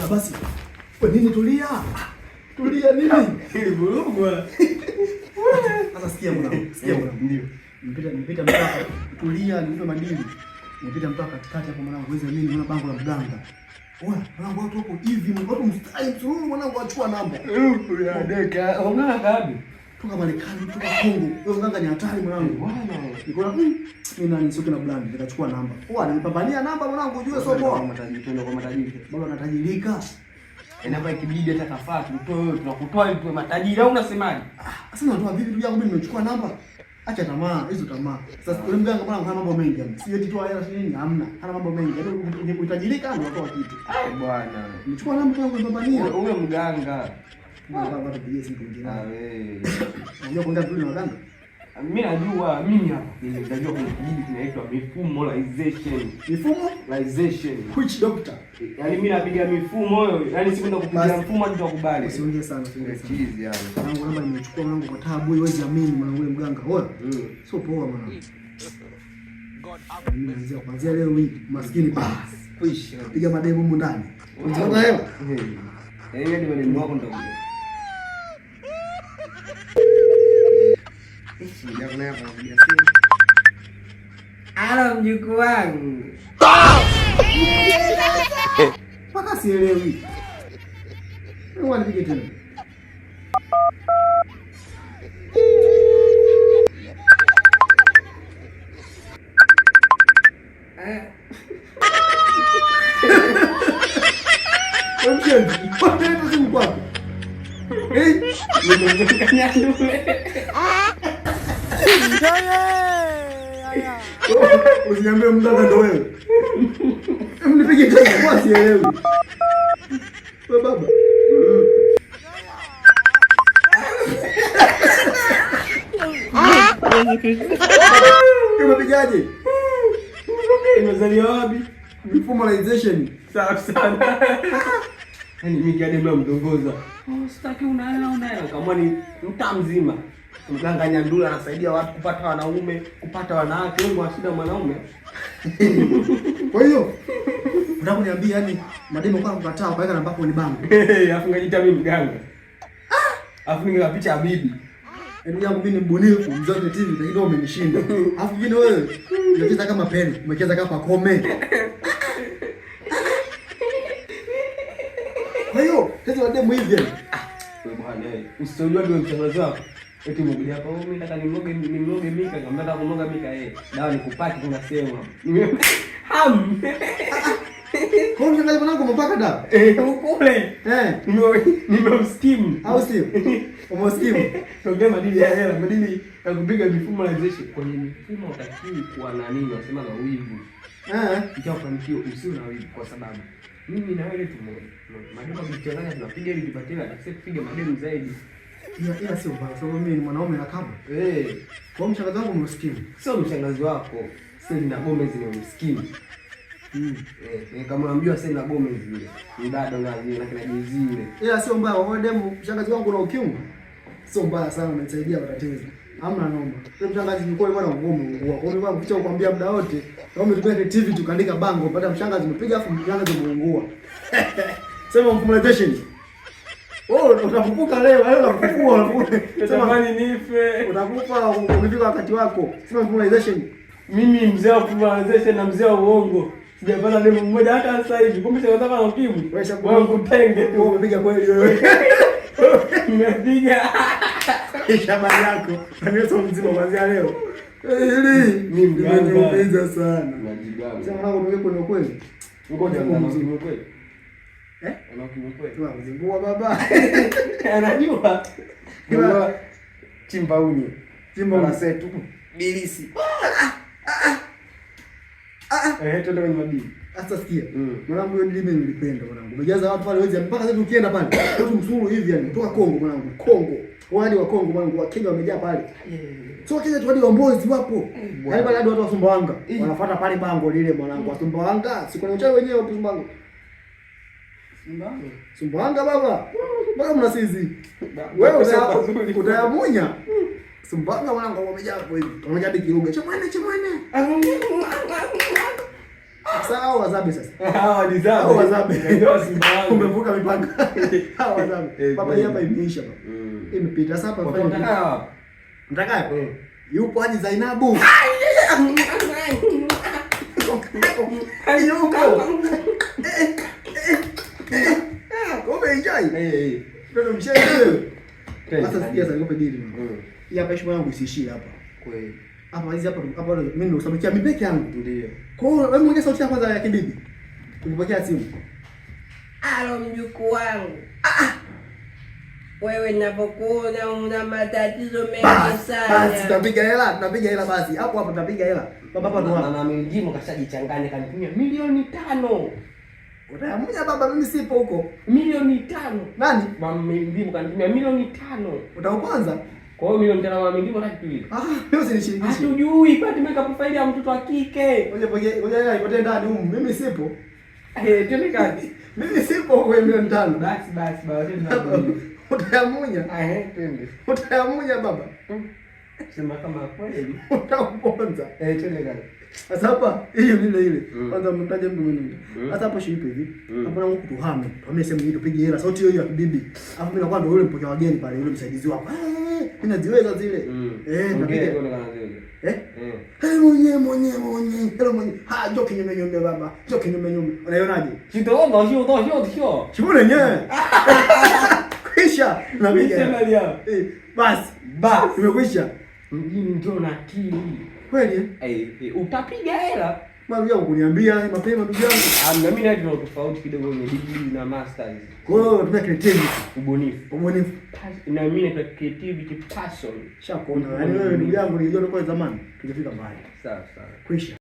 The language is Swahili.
Basi. Kwa nini tulia? Tulia nini? Ili vurugu. Sasa sikia mwanangu. Sikia mwanangu. Ndio. Nipita mpaka tulia, nipe madini. Nipita mpaka katikati hapo mwanangu, uweze mimi niona bango la mganga. Oya, mwanangu watu hapo hivi, watu mstari msururu mwanangu achukua namba. Ya deka, ongea gabi. Toka Marekani, toka Kongo. Wewe mganga ni hatari mwanangu. Bwana. Niko mimi nani sio kuna brand, nikachukua namba. Oya, nilipambania namba mwanangu, ujue sio poa. Kwa matajiri. Bado anatajirika. Namba ikibidi hata kafaa tutoe wewe, tunakutoa ili tuwe matajiri au unasemaje? Sasa unatoa vipi ndugu yangu, mimi nimechukua namba? Acha tamaa, hizo tamaa. Sasa yule mganga bwana hana mambo mengi yani. Si eti toa hela nini, hamna. Hana mambo mengi. Yaani utajirika ndio unatoa kitu. Bwana. Nimechukua namba yangu nipambania. Huyo mganga. Baba tupigie simu nyingine. Wewe. Unajua kwenda vile na waganga? Mimi najua, mimi hapa nitajua kuna kijiji kinaitwa mifumolization. Mifumolization. Which doctor? Yaani mimi napiga mifumo hiyo, yaani sikwenda kupiga mfumo hadi tukubali. Usiongee sana, usiongee sana. Cheese yani. Mwanangu namba nimechukua mwanangu kwa taabu, huwezi amini mwanangu yule mganga. Oya. Sio poa mwanangu. Mimi naanzia kuanzia leo hii maskini basi. Push. Piga mademu huko ndani. Unataka hela? Hiyo ndio maneno yako ndio. Halo mjukuu wangu. Paka sielewi. Wewe nipige tena. Mjeni, kwa nini simu kwako? Nimekanya ndule. Usiniambie mganga ndo wewe. Mnipige tena kwa sielewi. Wewe baba. Umepigaje? Imezaliwa wapi? Mifumolization. Safi sana. Yaani mimi kiade ndio mdongoza. Sitaki unaelewa kama ni mtaa mzima. Mganga Nyandula anasaidia watu kupata wanaume, kupata wanawake, wengi wa shida mwanaume. Kwa hiyo unataka kuniambia yani mademo kwa kukataa ukaweka namba yako ni bango. Alafu ngajiita mimi mganga. Alafu ningeka picha ya bibi. Ndugu yangu mimi ni mbunifu, mzote TV lakini wewe umenishinda. Alafu vile wewe unacheza kama Pele, umecheza kama Kome. Kwa hiyo sasa mademo hivi yani. Wewe bwana, usijua ndio mchangazi wako. Eti mmoja hapa, mimi nataka nimloge Mika, kama nataka kumloga Mika dawa nikupaki tunasema. Ham. Kwa nini ngale mwanangu mpaka dawa? Ukule. Nimemskim. Au sio? Umeskim. Ongea madili ya hela, madili ya kupiga mifumolization. Kwenye mifumo utakiwi kuwa na nini, wasema na wivu. Ikafanikiwa usio na wivu kwa sababu mimi na wewe mademu tukichanganya tunapiga ili tupatie atakase kupiga mademu zaidi. Ila sio baya, sababu mimi ni mwanaume na kaba. Kwa mshangazi wangu msikini. Sio mshangazi wako. Selena Gomez ni msikini. Kama unamjua Selena Gomez yule. Ni dada na kina Jay-Z yule. Ila sio mbaya, wewe demu mshangazi wangu na ukimwi. Sio mbaya sana, umenisaidia matatizo. Hamna noma. Wewe mshangazi ni kweli bwana ngome ungua. Kwa hiyo kicha kukwambia muda wote, kama umetumia creativity tukaandika bango, baada mshangazi umepiga afu mshangazi umeungua. Sema mfumulization. Utafufuka leo unafufua. Natamani nife. Utakufa ukifika wakati wako. Sema mfumulization. Mimi mzee wa mfumulization na mzee wa uongo. Sijapata demo mmoja hata sasa hivi. Kumbe sasa kama ukimwi. Wewe kutenge tu umepiga kweli wewe. Nimepiga. Shabari yako. Kanisa mzima kuanzia leo. Mimi nimependa sana. Sema mwanangu ndio kuna kweli. Uko ndio kweli. Anakimu kweli. Wewe mzingua baba. Anajua. Ndio chimba unye. Chimba unasetu. Bilisi. Twende kwenye madini. Sasa sikia. Mwanangu hiyo dilime nilipenda mwanangu. Umejaza watu pale wezi mpaka sasa ukienda pale. Watu msuru hivi yani kutoka Kongo mwanangu. Kongo. Wadi wa Kongo mwanangu wa Kenya wamejaa pale. Sio Kenya tu hadi wa Mbozi wapo. Yaani pale hadi watu wa Sumbawanga. Wanafuata pale bango lile mwanangu wa Sumbawanga. Si kuna uchawi wenyewe wa Sumbawanga. Sumbawanga baba. Mbona mnasizi? Wewe utayamunya. Sumbawanga mwanangu wamejaa hapo hivi. Wamejaa hadi Kirunga. Chemwene. Sasa hao wazabe sasa. Hawa ni zabe. Hao wazabe. Ndio Simba wangu. Umevuka mipaka. Hao wazabe. Baba hapa imeisha baba. Imepita sasa hapa fanya. Mtaka hapa. Mtaka? Yupo hadi Zainabu. Yupo. Umeenjoy? Ndio mchezo. Sasa sikia sasa ngope dili. Hii hapa heshima yangu isiishie hapa. Kweli. Hapa hizi hapa mimi ndio sababu mimi peke yangu. Ndio. Kwa hiyo wewe mwenye sauti ya kwanza ya kibibi. Ulipokea simu. Alo mjukuu wangu. Wewe ninapokuona una matatizo mengi sana. Basi tunapiga hela basi. Hapo tunapiga hela. Baba hapa ndo mama mjimo kashajichanganya kanitumia milioni 5. Utayamunya baba, mimi sipo huko. Milioni 5. Nani? Mama mjimo kanitumia milioni 5. Utaupanza? Kwa hiyo milioni 5 mama mjimo hatujui. Mimi usinishirikishe. Hatujui kwa tumeka profile ya mtoto wa kike. Ngoja hela ipotee ndani huko. Mimi sipo. Twende kazi. Mimi sipo kwa milioni 5. Basi Utayamunya. Twende. Utayamunya baba. Sema kama kweli. Utauponza. Twende kazi. Sasa hapa hiyo ile. Kwanza mtaje mtu mwingine. Sasa hapo shipe hivi. Hapo na mtu tuhame. Tuhamie sehemu hii tupige hela. Sauti hiyo ya bibi. Alafu mimi nakuwa ndio yule mpokea wageni pale, yule msaidizi wako. Mimi naziweza zile. Tunapiga. Mwenye. Hello mwenye. Njoo kinyume baba. Njoo kinyume. Unaionaje? Sio. Shimone yenyewe. Kisha napiga. Basi. Imekwisha. Mjini ndio na akili. Kweli utapiga hela. Mimi yangu kuniambia mapema ndugu yangu. Na mimi na ndio tofauti kidogo kwenye degree na masters. Kwa hiyo tuna creativity, ubunifu. Na mimi na creativity passion. Shakona. Yaani wewe ndugu yangu nilijua kwa zamani tungefika mbali. Sawa. Kwisha.